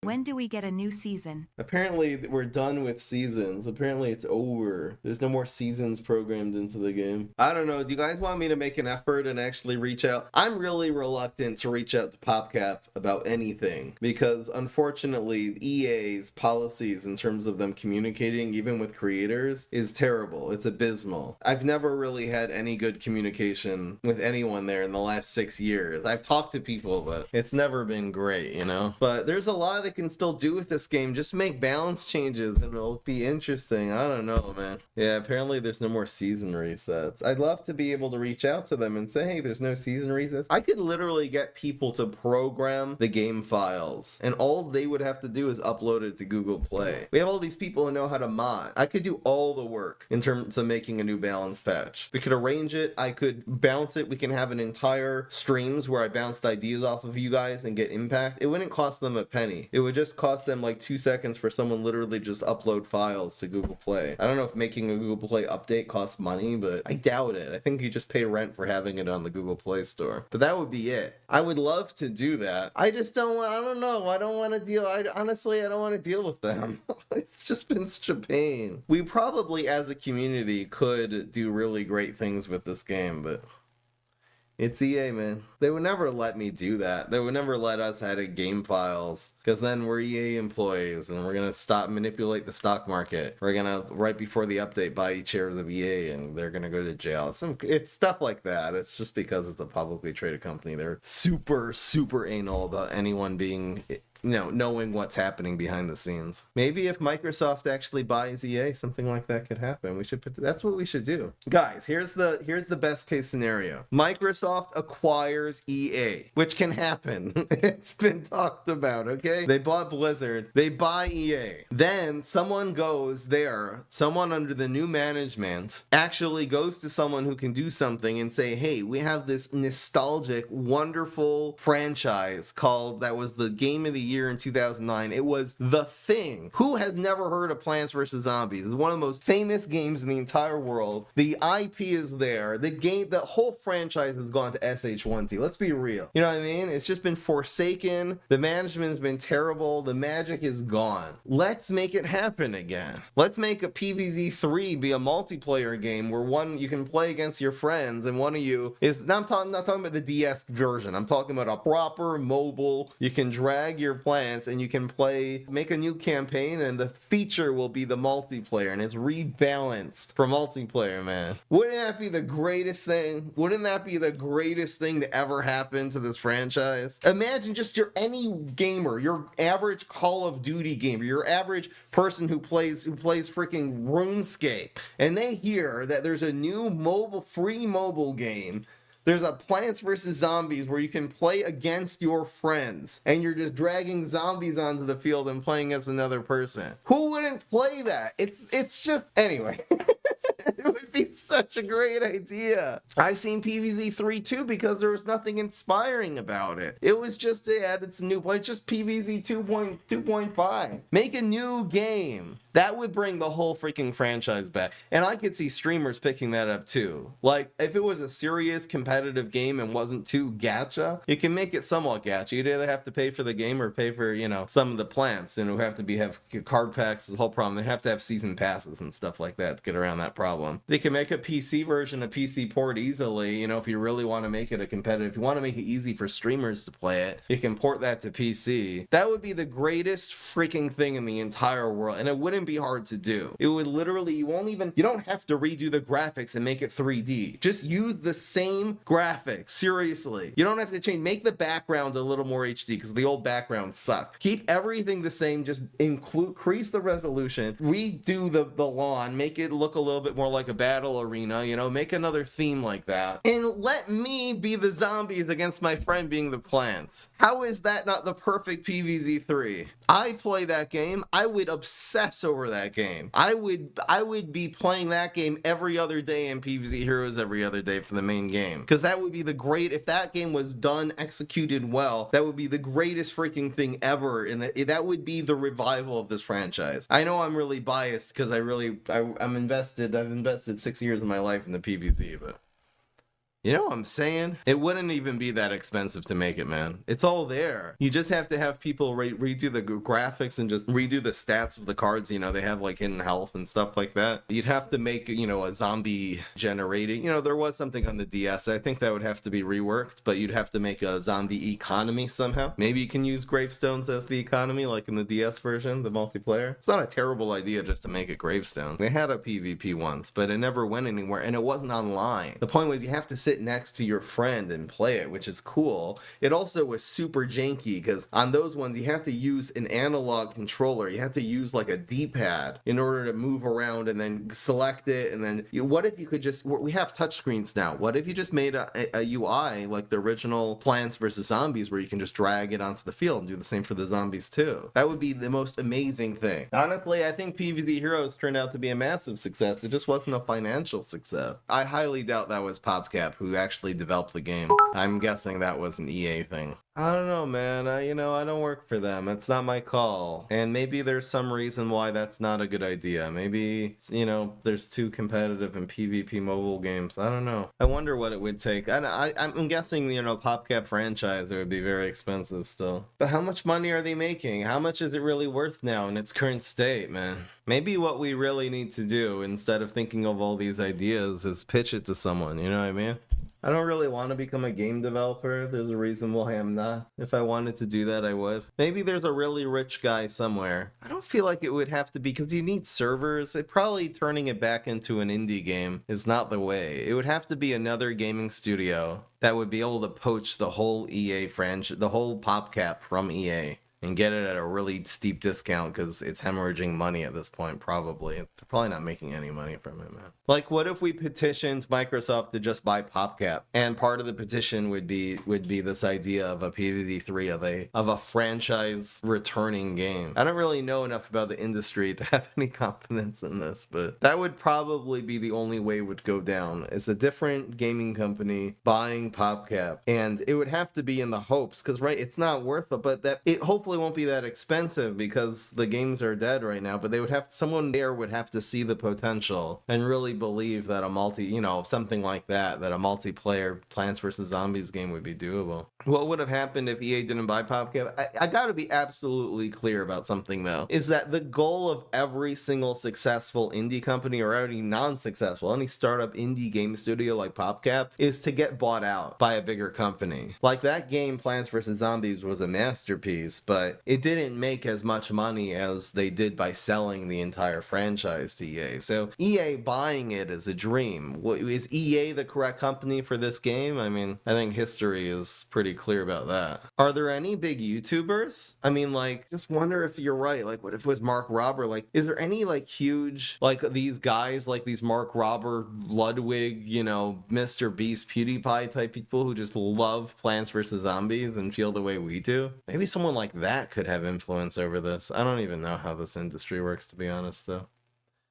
When do we get a new season? Apparently, we're done with seasons. Apparently, it's over. There's no more seasons programmed into the game. I don't know. Do you guys want me to make an effort and actually reach out? I'm really reluctant to reach out to Popcap about anything because, unfortunately, EA's policies in terms of them communicating, even with creators, is terrible. It's abysmal. I've never really had any good communication with anyone there in the last 6 years. I've talked to people, but it's never been great, you know? But there's a lot they can still do with this game. Just make balance changes and it'll be interesting. I don't know, man. Yeah, apparently there's no more season resets. I'd love to be able to reach out to them and say, hey, there's no season resets. I could literally get people to program the game files and all they would have to do is upload it to Google Play. We have all these people who know how to mod. I could do all the work in terms of making a new balance patch. We could arrange it. I could bounce it. We can have an entire streams where I bounced ideas off of you guys and get impact. It wouldn't cost them a penny. It would just cost them like 2 seconds for someone literally just upload files to Google Play. I don't know if making a Google Play update costs money, but I doubt it. I think you just pay rent for having it on the Google Play Store. But that would be it. I would love to do that. I just don't want, I don't know. I don't want to deal, honestly, I don't want to deal with them. It's just been such a pain. We probably as a community could do really great things with this game, but it's EA, man. They would never let me do that. They would never let us edit game files because then we're EA employees and we're going to stop manipulate the stock market. We're going to, right before the update, buy shares of EA and they're going to go to jail. It's stuff like that. It's just because it's a publicly traded company. They're super, super anal about anyone being, knowing what's happening behind the scenes. Maybe if Microsoft actually buys EA, something like that could happen. That's what we should do. Guys, here's the best case scenario. Microsoft acquires EA, which can happen. It's been talked about, okay? They bought Blizzard, they buy EA. Then someone goes there, someone under the new management actually goes to someone who can do something and say, hey, we have this nostalgic, wonderful franchise called, that was the game of the year in 2009. It was The Thing. Who has never heard of Plants vs. Zombies? It's one of the most famous games in the entire world. The IP is there. The whole franchise has gone to SH1T. Let's be real. You know what I mean? It's just been forsaken. The management's been terrible. The magic is gone. Let's make it happen again. Let's make a PvZ3 be a multiplayer game where you can play against your friends and one of you is, not talking about the DS version. I'm talking about a proper mobile, you can drag your plants and you can make a new campaign and the feature will be the multiplayer and it's rebalanced for multiplayer, man. Wouldn't that be the greatest thing? Wouldn't that be the greatest thing to ever happen to this franchise? Imagine just any gamer, your average Call of Duty gamer, your average person who plays freaking RuneScape, and they hear that there's a new free mobile game. There's a Plants vs. Zombies where you can play against your friends and you're just dragging zombies onto the field and playing against another person. Who wouldn't play that? It's just, anyway. It would be such a great idea. I've seen PvZ3 too because there was nothing inspiring about it. It was just, they added some new play. It's just PvZ 2.5. Make a new game. That would bring the whole freaking franchise back. And I could see streamers picking that up too. Like, if it was a serious competitive game and wasn't too gacha, you can make it somewhat gacha. You'd either have to pay for the game or pay for, some of the plants. And it would have to have card packs, the whole problem. They have to have season passes and stuff like that to get around that problem. They can make a PC version, a PC port easily, if you really want to make it a competitive. If you want to make it easy for streamers to play it, you can port that to PC. That would be the greatest freaking thing in the entire world. And it wouldn't be hard to do. It would literally, you don't have to redo the graphics and make it 3D. Just use the same graphics. Seriously. You don't have to change. Make the background a little more HD because the old backgrounds suck. Keep everything the same. Just increase the resolution. Redo the lawn. Make it look a little bit more like a battle arena. Make another theme like that. And let me be the zombies against my friend being the plants. How is that not the perfect PvZ3? I play that game. I would obsess over that game. I would be playing that game every other day in PvZ Heroes every other day for the main game. Because that would be if that game was done, executed well, that would be the greatest freaking thing ever. And that would be the revival of this franchise. I know I'm really biased because I've invested 6 years of my life in the PvZ, but You know what I'm saying? It wouldn't even be that expensive to make it, man. It's all there. You just have to have people redo the graphics and just redo the stats of the cards. You know, they have like hidden health and stuff like that. You'd have to make, you know, a zombie generating. You know, there was something on the DS. I think that would have to be reworked, but you'd have to make a zombie economy somehow. Maybe you can use gravestones as the economy, like in the DS version, the multiplayer. It's not a terrible idea just to make a gravestone. They had a PvP once, but it never went anywhere, and it wasn't online. The point was you have to sit next to your friend and play it, which is cool. It also was super janky, because on those ones you have to use an analog controller. You have to use like a D-pad in order to move around and then select it, and then what if you could just, we have touchscreens now, what if you just made a UI like the original Plants vs. Zombies, where you can just drag it onto the field and do the same for the zombies too? That would be the most amazing thing. Honestly, I think PvZ Heroes turned out to be a massive success. It just wasn't a financial success. I highly doubt that was Popcap who actually developed the game. I'm guessing that was an EA thing. I don't know, man. I don't work for them. It's not my call. And maybe there's some reason why that's not a good idea. Maybe, you know, there's too competitive in PvP mobile games. I don't know. I wonder what it would take. I'm guessing, you know, PopCap franchise would be very expensive still. But how much money are they making? How much is it really worth now in its current state, man? Maybe what we really need to do, instead of thinking of all these ideas, is pitch it to someone, you know what I mean? I don't really want to become a game developer. There's a reason why I'm not. If I wanted to do that, I would. Maybe there's a really rich guy somewhere. I don't feel like it would have to be, because you need servers. Probably turning it back into an indie game is not the way. It would have to be another gaming studio that would be able to poach the whole EA franchise, the whole PopCap from EA, and get it at a really steep discount, because it's hemorrhaging money at this point, probably. They're probably not making any money from it, man. Like, what if we petitioned Microsoft to just buy PopCap? And part of the petition would be this idea of a PvZ3, of a franchise returning game. I don't really know enough about the industry to have any confidence in this, but that would probably be the only way it would go down. It's a different gaming company buying PopCap, and it would have to be in the hopes, because, right, it's not worth it, but that it hopefully won't be that expensive because the games are dead right now, but someone there would have to see the potential and really believe that something like that a multiplayer Plants vs. Zombies game would be doable. What would have happened if EA didn't buy PopCap? I gotta be absolutely clear about something, though, is that the goal of every single successful indie company, or any non-successful, any startup indie game studio like PopCap, is to get bought out by a bigger company. Like, that game Plants vs. Zombies was a masterpiece, but it didn't make as much money as they did by selling the entire franchise to EA. So EA buying it is a dream. Is EA the correct company for this game? I mean, I think history is pretty clear about that. Are there any big YouTubers? I mean, like, just wonder if you're right. Like, what if it was Mark Robber? Like, is there any, like, huge, like, these guys, like these Mark Robber, Ludwig, you know, Mr. Beast, PewDiePie type people who just love Plants vs. Zombies and feel the way we do? Maybe someone like that could have influence over this. I don't even know how this industry works, to be honest, though.